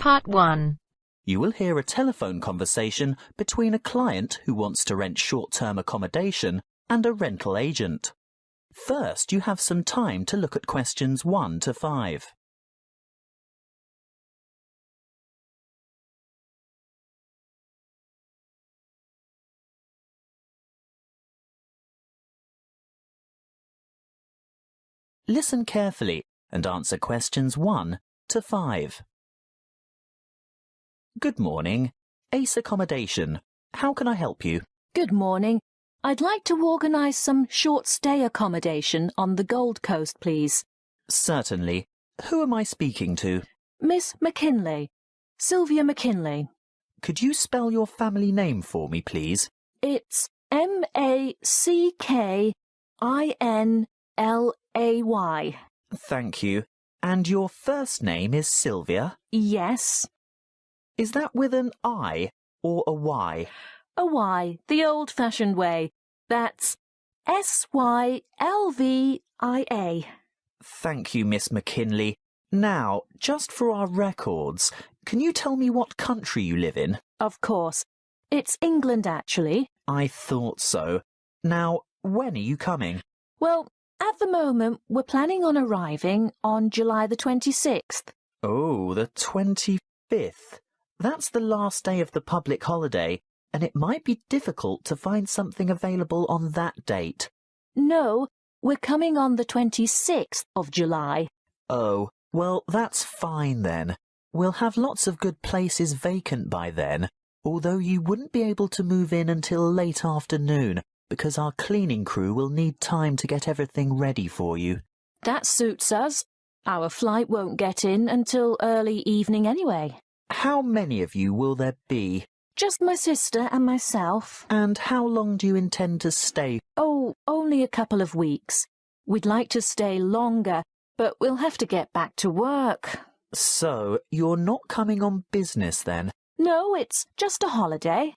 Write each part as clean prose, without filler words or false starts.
Part 1. You will hear a telephone conversation between a client who wants to rent short-term accommodation and a rental agent. First, you have some time to look at questions 1 to 5. Listen carefully and answer questions 1 to 5. Good morning. Ace Accommodation. How can I help you? Good morning. I'd like to organise some short-stay accommodation on the Gold Coast, please. Certainly. Who am I speaking to? Miss McKinley. Sylvia McKinley. Could you spell your family name for me, please? It's M-A-C-K-I-N-L-A-Y. Thank you. And your first name is Sylvia? Yes. Is that with an I or a Y? A Y, the old-fashioned way. That's S-Y-L-V-I-A. Thank you, Miss McKinley. Now, just for our records, can you tell me what country you live in? Of course. It's England, actually. I thought so. Now, when are you coming? Well, at the moment, we're planning on arriving on July the 26th. Oh, the 25th. That's the last day of the public holiday, and it might be difficult to find something available on that date. No, we're coming on the 26th of July. Oh, well, that's fine then. We'll have lots of good places vacant by then, although you wouldn't be able to move in until late afternoon, because our cleaning crew will need time to get everything ready for you. That suits us. Our flight won't get in until early evening anyway. How many of you will there be? Just my sister and myself. And how long do you intend to stay? Oh, only a couple of weeks. We'd like to stay longer, but we'll have to get back to work. So, you're not coming on business then? No, it's just a holiday.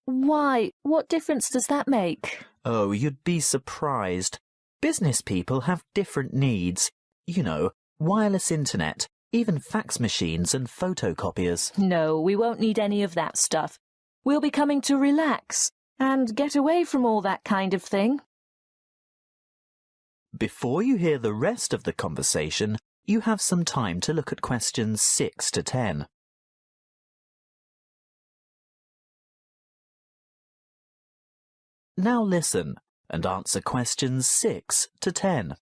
Why, what difference does that make? Oh, you'd be surprised. Business people have different needs. You know, wireless internet, even fax machines and photocopiers. No, we won't need any of that stuff. We'll be coming to relax and get away from all that kind of thing. Before you hear the rest of the conversation, you have some time to look at questions 6 to 10. Now listen and answer questions 6 to 10.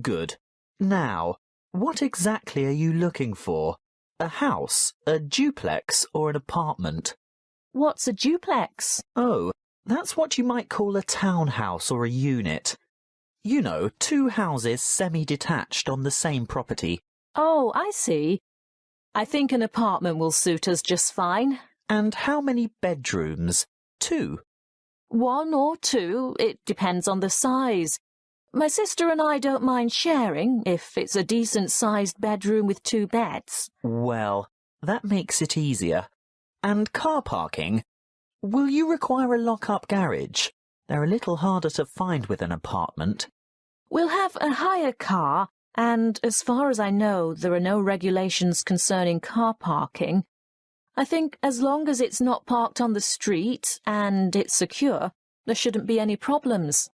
Good. Now, what exactly are you looking for? A house, a duplex, or an apartment? What's a duplex? Oh, that's what you might call a townhouse or a unit. You know, 2 houses semi-detached on the same property. Oh, I see. I think an apartment will suit us just fine. And how many bedrooms? 2. 1 or 2, it depends on the size. My sister and I don't mind sharing if it's a decent-sized bedroom with 2 beds. Well, that makes it easier. And car parking? Will you require a lock-up garage? They're a little harder to find with an apartment. We'll have a hire car, and as far as I know, there are no regulations concerning car parking. I think as long as it's not parked on the street and it's secure, there shouldn't be any problems.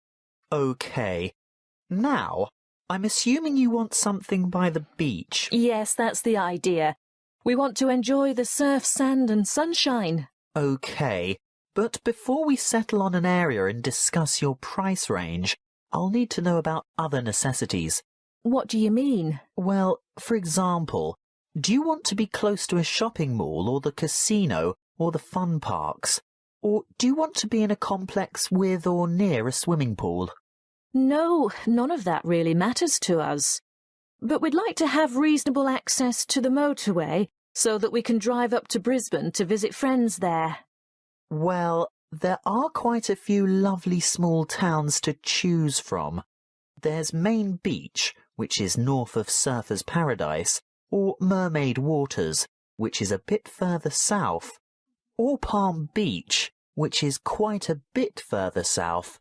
OK. Now, I'm assuming you want something by the beach. Yes, that's the idea. We want to enjoy the surf, sand and sunshine. OK, but before we settle on an area and discuss your price range, I'll need to know about other necessities. What do you mean? Well, for example, do you want to be close to a shopping mall or the casino or the fun parks? Or do you want to be in a complex with or near a swimming pool? No, none of that really matters to us. But we'd like to have reasonable access to the motorway so that we can drive up to Brisbane to visit friends there. Well, there are quite a few lovely small towns to choose from. There's Main Beach, which is north of Surfer's Paradise, or Mermaid Waters, which is a bit further south, or Palm Beach, which is quite a bit further south.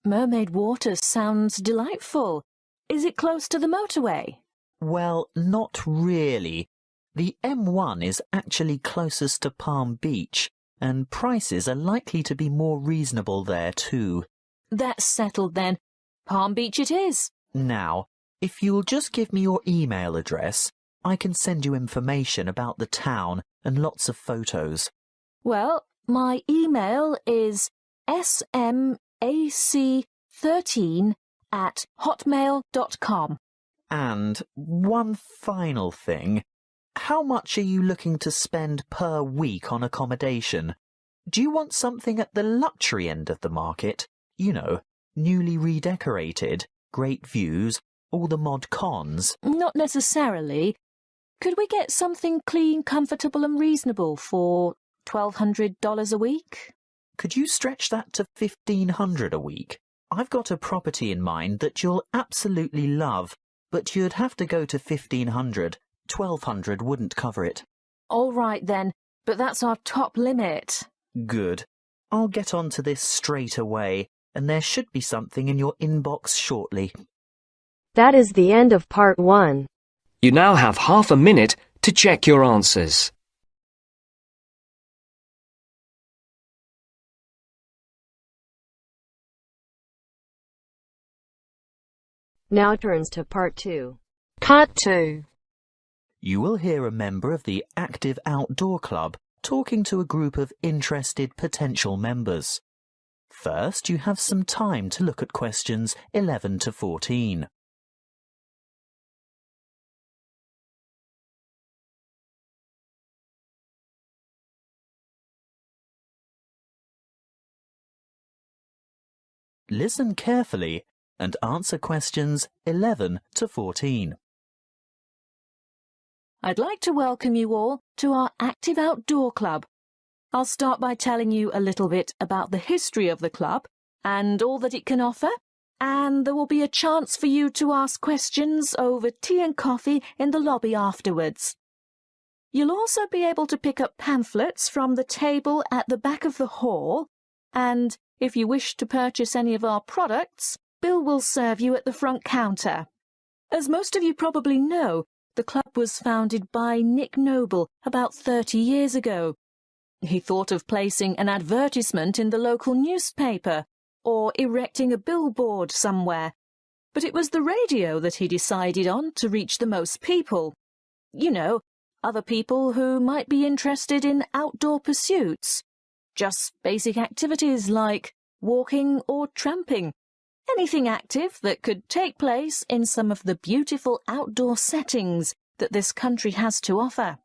Mermaid Waters sounds delightful. Is it close to the motorway? Well, not really. The M1 is actually closest to Palm Beach, and prices are likely to be more reasonable there too. That's settled then. Palm Beach it is. Now, if you'll just give me your email address, I can send you information about the town and lots of photos. Well, my email is smac13@hotmail.com. And one final thing. How much are you looking to spend per week on accommodation? Do you want something at the luxury end of the market? You know, newly redecorated, great views, all the mod cons? Not necessarily. Could we get something clean, comfortable and reasonable for $1,200 a week? Could you stretch that to $1,500 a week? I've got a property in mind that you'll absolutely love, but you'd have to go to $1,500. $1,200 wouldn't cover it. All right then, but that's our top limit. Good. I'll get onto this straight away, and there should be something in your inbox shortly. That is the end of part 1. You now have half a minute to check your answers. Now turns to part 2. Part 2. You will hear a member of the Active Outdoor Club talking to a group of interested potential members. First, you have some time to look at questions 11 to 14. Listen carefully and answer questions 11 to 14. I'd like to welcome you all to our Active Outdoor Club. I'll start by telling you a little bit about the history of the club and all that it can offer, and there will be a chance for you to ask questions over tea and coffee in the lobby afterwards. You'll also be able to pick up pamphlets from the table at the back of the hall, and if you wish to purchase any of our products, Bill will serve you at the front counter. As most of you probably know, the club was founded by Nick Noble about 30 years ago. He thought of placing an advertisement in the local newspaper or erecting a billboard somewhere, but it was the radio that he decided on to reach the most people. You know, other people who might be interested in outdoor pursuits. Just basic activities like walking or tramping. Anything active that could take place in some of the beautiful outdoor settings that this country has to offer.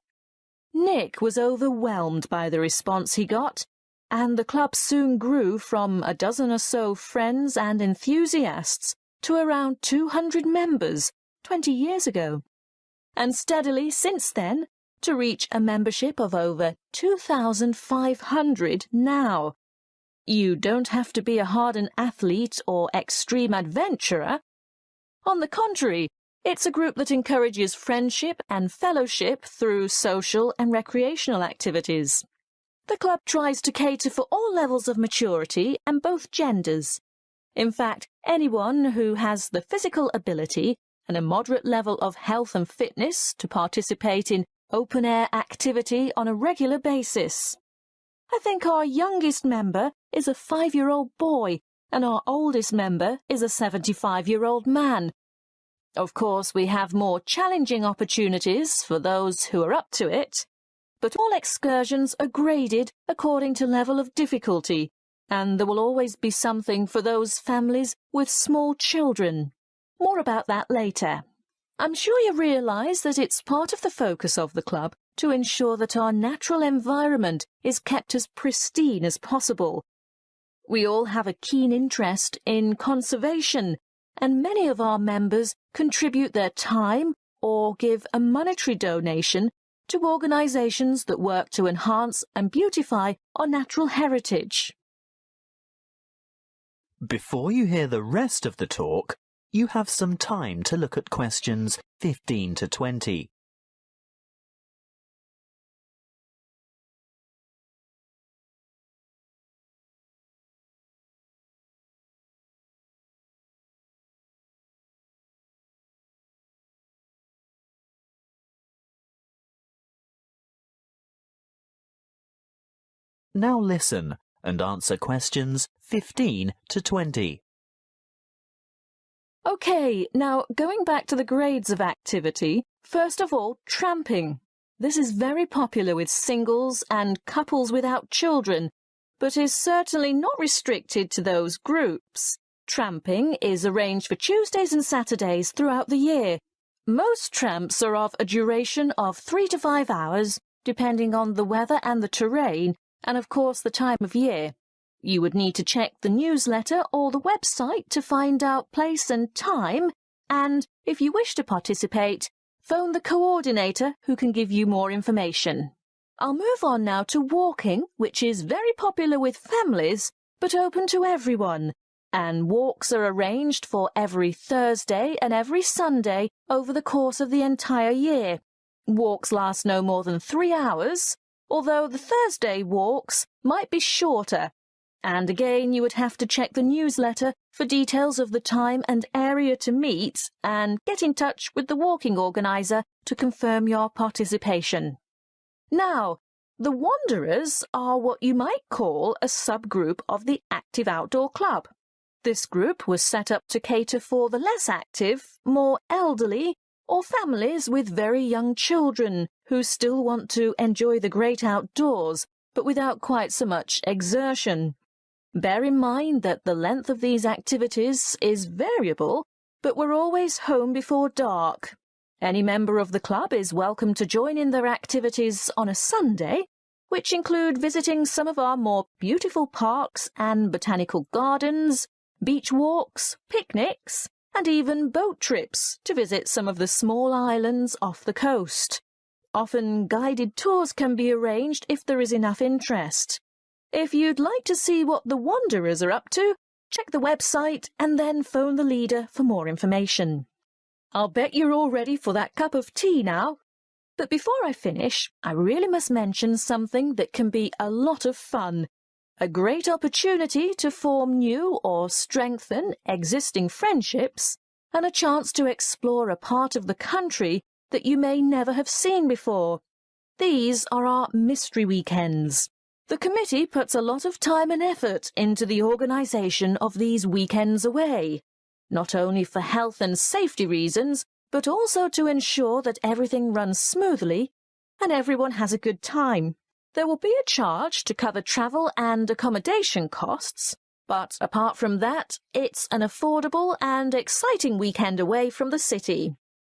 Nick was overwhelmed by the response he got, and the club soon grew from a dozen or so friends and enthusiasts to around 200 members 20 years ago, and steadily since then to reach a membership of over 2,500 now. You don't have to be a hardened athlete or extreme adventurer. On the contrary, it's a group that encourages friendship and fellowship through social and recreational activities. The club tries to cater for all levels of maturity and both genders. In fact, anyone who has the physical ability and a moderate level of health and fitness to participate in open-air activity on a regular basis. I think our youngest member is a 5-year-old boy, and our oldest member is a 75-year-old man. Of course, we have more challenging opportunities for those who are up to it, but all excursions are graded according to level of difficulty, and there will always be something for those families with small children. More about that later. I'm sure you realise that it's part of the focus of the club to ensure that our natural environment is kept as pristine as possible. We all have a keen interest in conservation, and many of our members contribute their time or give a monetary donation to organisations that work to enhance and beautify our natural heritage. Before you hear the rest of the talk, you have some time to look at questions 15 to 20. Now listen and answer questions 15 to 20. OK, now going back to the grades of activity, first of all, tramping. This is very popular with singles and couples without children, but is certainly not restricted to those groups. Tramping is arranged for Tuesdays and Saturdays throughout the year. Most tramps are of a duration of 3 to 5 hours, depending on the weather and the terrain, and of course the time of year. You would need to check the newsletter or the website to find out place and time, and, if you wish to participate, phone the coordinator who can give you more information. I'll move on now to walking, which is very popular with families, but open to everyone, and walks are arranged for every Thursday and every Sunday over the course of the entire year. Walks last no more than 3 hours, although the Thursday walks might be shorter. And again, you would have to check the newsletter for details of the time and area to meet and get in touch with the walking organiser to confirm your participation. Now, the Wanderers are what you might call a subgroup of the Active Outdoor Club. This group was set up to cater for the less active, more elderly, or families with very young children who still want to enjoy the great outdoors, but without quite so much exertion. Bear in mind that the length of these activities is variable, but we're always home before dark. Any member of the club is welcome to join in their activities on a Sunday, which include visiting some of our more beautiful parks and botanical gardens, beach walks, picnics, and even boat trips to visit some of the small islands off the coast. Often guided tours can be arranged if there is enough interest. If you'd like to see what the Wanderers are up to, check the website and then phone the leader for more information. I'll bet you're all ready for that cup of tea now. But before I finish, I really must mention something that can be a lot of fun. A great opportunity to form new or strengthen existing friendships, and a chance to explore a part of the country that you may never have seen before. These are our mystery weekends. The committee puts a lot of time and effort into the organisation of these weekends away, not only for health and safety reasons, but also to ensure that everything runs smoothly and everyone has a good time. There will be a charge to cover travel and accommodation costs, but apart from that, it's an affordable and exciting weekend away from the city.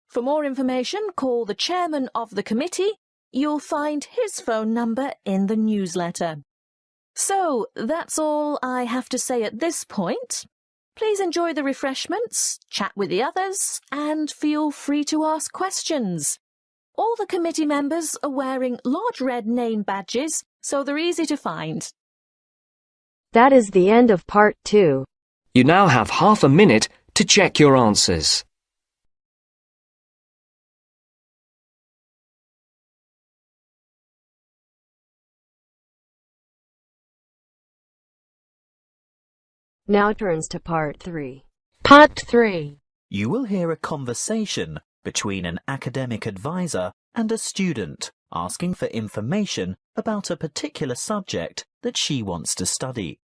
For more information, call the chairman of the committee. You'll find his phone number in the newsletter. So, that's all I have to say at this point. Please enjoy the refreshments, chat with the others, and feel free to ask questions. All the committee members are wearing large red name badges, so they're easy to find. That is the end of part 2. You now have half a minute to check your answers. Now turns to part 3. Part 3. You will hear a conversation between an academic advisor and a student asking for information about a particular subject that she wants to study.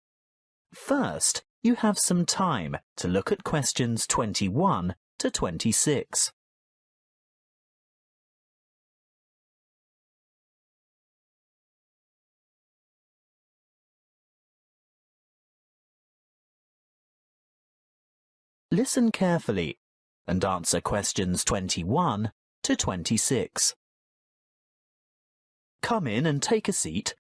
First, you have some time to look at questions 21 to 26. Listen carefully and answer questions 21 to 26. Come in and take a seat.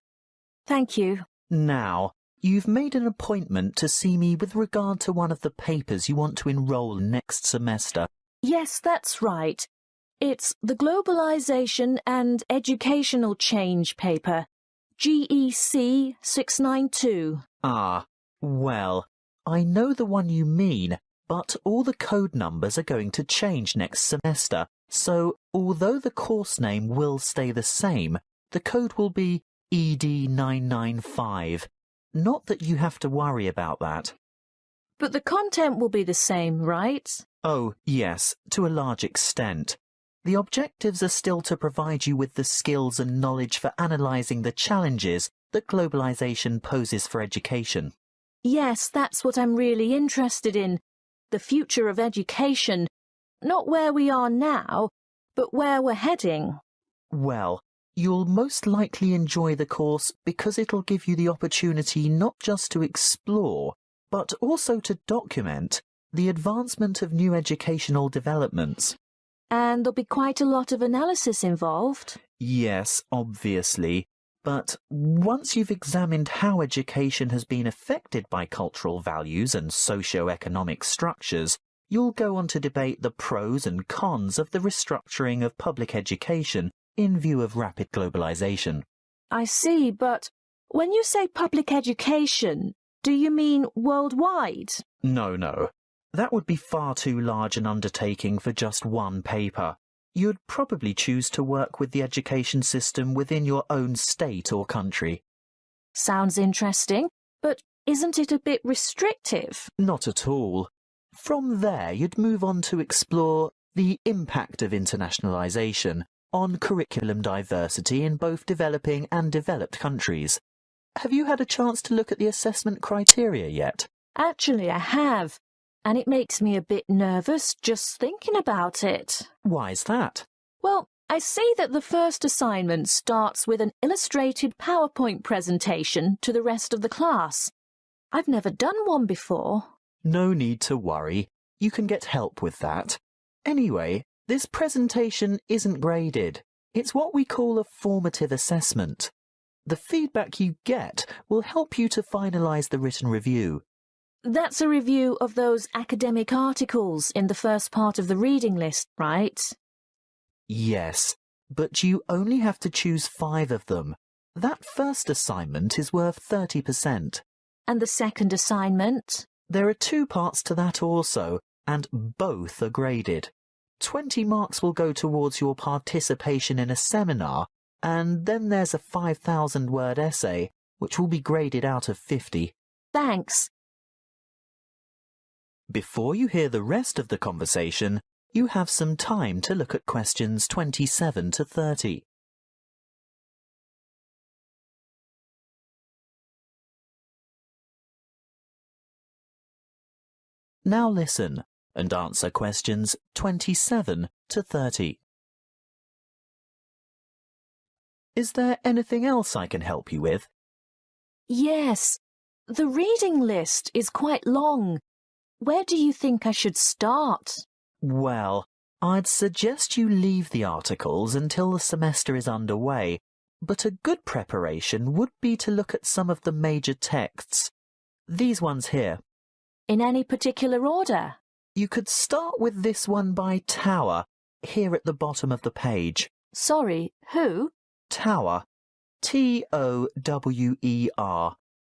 Thank you. Now, you've made an appointment to see me with regard to one of the papers you want to enrol in next semester. Yes, that's right. It's the Globalisation and Educational Change paper, GEC 692. Ah, well, I know the one you mean, but all the code numbers are going to change next semester, so although the course name will stay the same, the code will be ED995. Not that you have to worry about that. But the content will be the same, right? Oh, yes, to a large extent. The objectives are still to provide you with the skills and knowledge for analysing the challenges that globalisation poses for education. Yes, that's what I'm really interested in. The future of education. Not where we are now, but where we're heading. Well, you'll most likely enjoy the course because it'll give you the opportunity not just to explore, but also to document the advancement of new educational developments. And there'll be quite a lot of analysis involved. Yes, obviously. But once you've examined how education has been affected by cultural values and socio-economic structures, you'll go on to debate the pros and cons of the restructuring of public education in view of rapid globalisation. I see, but when you say public education, do you mean worldwide? No. That would be far too large an undertaking for just one paper. You'd probably choose to work with the education system within your own state or country. Sounds interesting, but isn't it a bit restrictive? Not at all. From there, you'd move on to explore the impact of internationalisation on curriculum diversity in both developing and developed countries. Have you had a chance to look at the assessment criteria yet? Actually, I have. And it makes me a bit nervous just thinking about it. Why's that? Well, I see that the first assignment starts with an illustrated PowerPoint presentation to the rest of the class. I've never done one before. No need to worry. You can get help with that. Anyway, this presentation isn't graded. It's what we call a formative assessment. The feedback you get will help you to finalise the written review. That's a review of those academic articles in the first part of the reading list, right? Yes, but you only have to choose 5 of them. That first assignment is worth 30%. And the second assignment? There are 2 parts to that also, and both are graded. 20 marks will go towards your participation in a seminar, and then there's a 5,000-word essay, which will be graded out of 50. Thanks. Before you hear the rest of the conversation, you have some time to look at questions 27 to 30. Now listen and answer questions 27 to 30. Is there anything else I can help you with? Yes, the reading list is quite long. Where do you think I should start? Well, I'd suggest you leave the articles until the semester is underway, but a good preparation would be to look at some of the major texts. These ones here. In any particular order? You could start with this one by Tower, here at the bottom of the page. Sorry, who? Tower. T-O-W-E-R.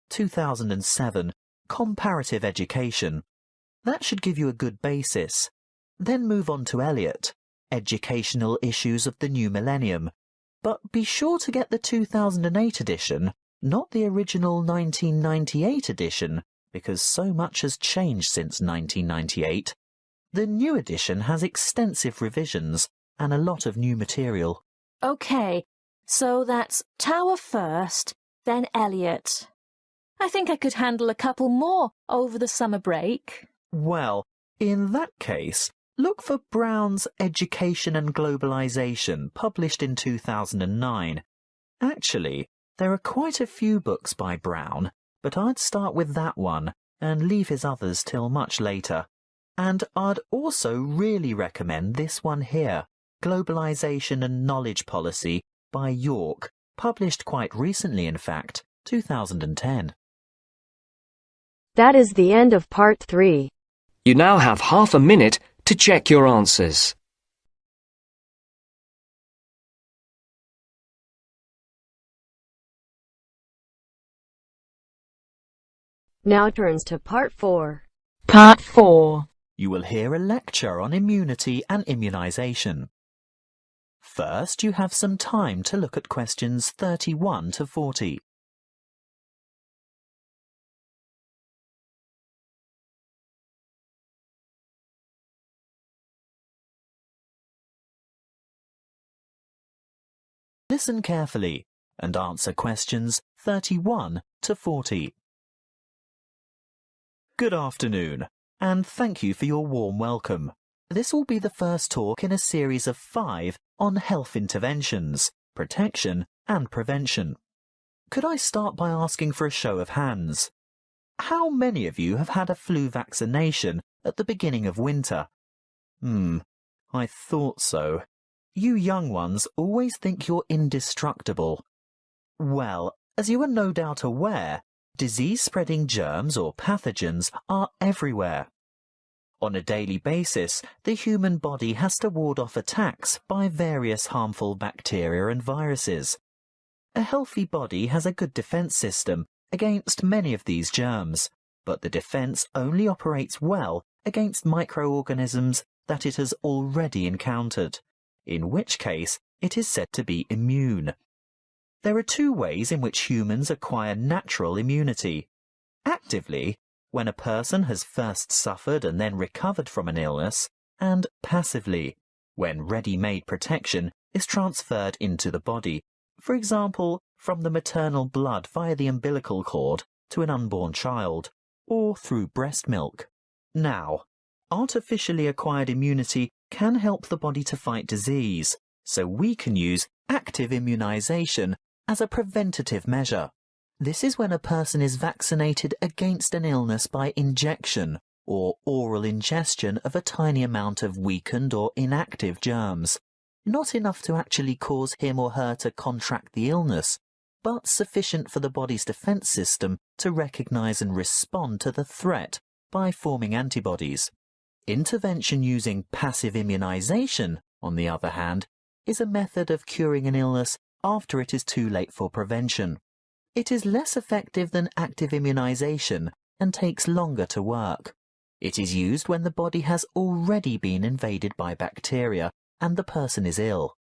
2007. Comparative Education. That should give you a good basis. Then move on to Eliot. Educational Issues of the New Millennium. But be sure to get the 2008 edition, not the original 1998 edition, because so much has changed since 1998. The new edition has extensive revisions and a lot of new material. OK, so that's Tower first, then Eliot. I think I could handle a couple more over the summer break. Well, in that case, look for Brown's Education and Globalisation, published in 2009. Actually, there are quite a few books by Brown, but I'd start with that one and leave his others till much later. And I'd also really recommend this one here, Globalisation and Knowledge Policy by York, published quite recently, in fact, 2010. That is the end of part 3. You now have half a minute to check your answers. Now turns to part 4. Part 4. You will hear a lecture on immunity and immunisation. First, you have some time to look at questions 31 to 40. Listen carefully and answer questions 31 to 40. Good afternoon, and thank you for your warm welcome. This will be the first talk in a series of 5 on health interventions, protection and prevention. Could I start by asking for a show of hands? How many of you have had a flu vaccination at the beginning of winter? I thought so. You young ones always think you're indestructible. Well, as you are no doubt aware, disease-spreading germs or pathogens are everywhere. On a daily basis, the human body has to ward off attacks by various harmful bacteria and viruses. A healthy body has a good defense system against many of these germs, but the defense only operates well against microorganisms that it has already encountered, in which case it is said to be immune. There are 2 ways in which humans acquire natural immunity. Actively, when a person has first suffered and then recovered from an illness, and passively, when ready-made protection is transferred into the body, for example, from the maternal blood via the umbilical cord to an unborn child, or through breast milk. Now, artificially acquired immunity can help the body to fight disease, so we can use active immunization as a preventative measure. This is when a person is vaccinated against an illness by injection or oral ingestion of a tiny amount of weakened or inactive germs, not enough to actually cause him or her to contract the illness, but sufficient for the body's defense system to recognize and respond to the threat by forming antibodies. Intervention using passive immunization, on the other hand, is a method of curing an illness after it is too late for prevention. It is less effective than active immunization and takes longer to work. It is used when the body has already been invaded by bacteria and the person is ill.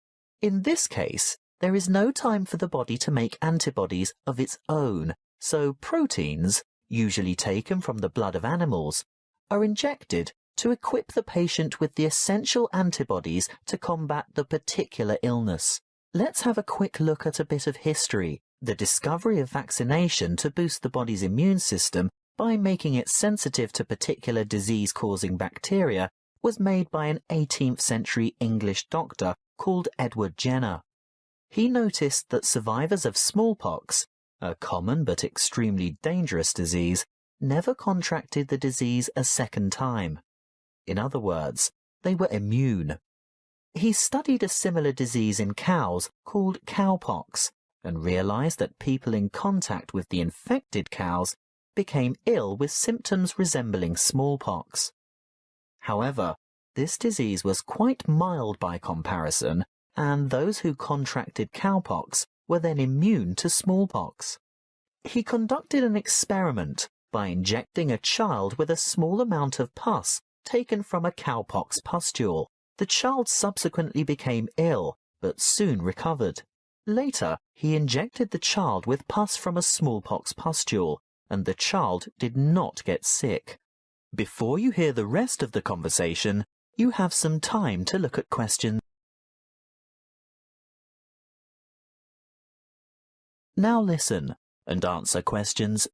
In this case, there is no time for the body to make antibodies of its own, so proteins, usually taken from the blood of animals, are injected to equip the patient with the essential antibodies to combat the particular illness. Let's have a quick look at a bit of history. The discovery of vaccination to boost the body's immune system by making it sensitive to particular disease-causing bacteria was made by an 18th century English doctor called Edward Jenner. He noticed that survivors of smallpox, a common but extremely dangerous disease, never contracted the disease a second time. In other words, they were immune. He studied a similar disease in cows called cowpox and realized that people in contact with the infected cows became ill with symptoms resembling smallpox. However, this disease was quite mild by comparison, and those who contracted cowpox were then immune to smallpox. He conducted an experiment by injecting a child with a small amount of pus taken from a cowpox pustule. The child subsequently became ill, but soon recovered. Later, he injected the child with pus from a smallpox pustule, and the child did not get sick. Before you hear the rest of the conversation, you have some time to look at questions. Now listen and answer questions.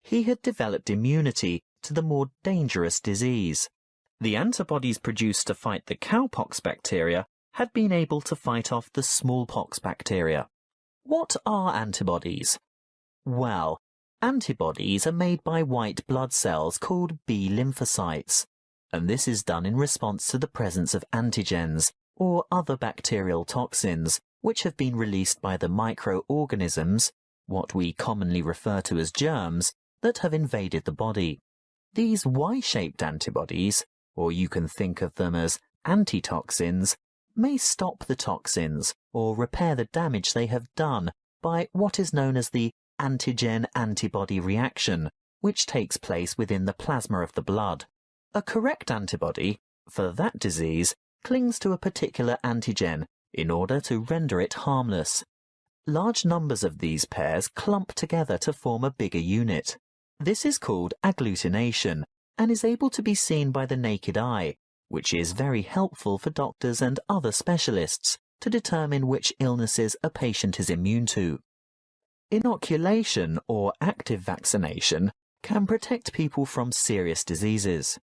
He had developed immunity to the more dangerous disease. The antibodies produced to fight the cowpox bacteria had been able to fight off the smallpox bacteria. What are antibodies? Well, antibodies are made by white blood cells called B lymphocytes, and this is done in response to the presence of antigens, or other bacterial toxins, which have been released by the microorganisms, what we commonly refer to as germs, that have invaded the body. These Y-shaped antibodies, or you can think of them as antitoxins, may stop the toxins or repair the damage they have done by what is known as the antigen-antibody reaction, which takes place within the plasma of the blood. A correct antibody, for that disease, clings to a particular antigen in order to render it harmless. Large numbers of these pairs clump together to form a bigger unit. This is called agglutination and is able to be seen by the naked eye, which is very helpful for doctors and other specialists to determine which illnesses a patient is immune to. Inoculation or active vaccination can protect people from serious diseases.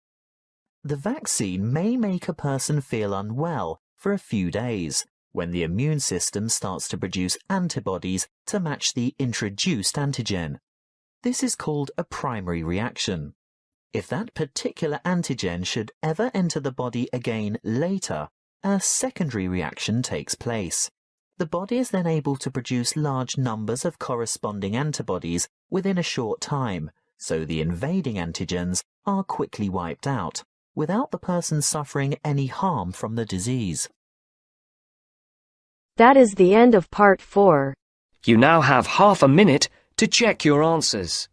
The vaccine may make a person feel unwell for a few days, when the immune system starts to produce antibodies to match the introduced antigen. This is called a primary reaction. If that particular antigen should ever enter the body again later, a secondary reaction takes place. The body is then able to produce large numbers of corresponding antibodies within a short time, so the invading antigens are quickly wiped out, without the person suffering any harm from the disease. That is the end of part 4. You now have half a minute to check your answers.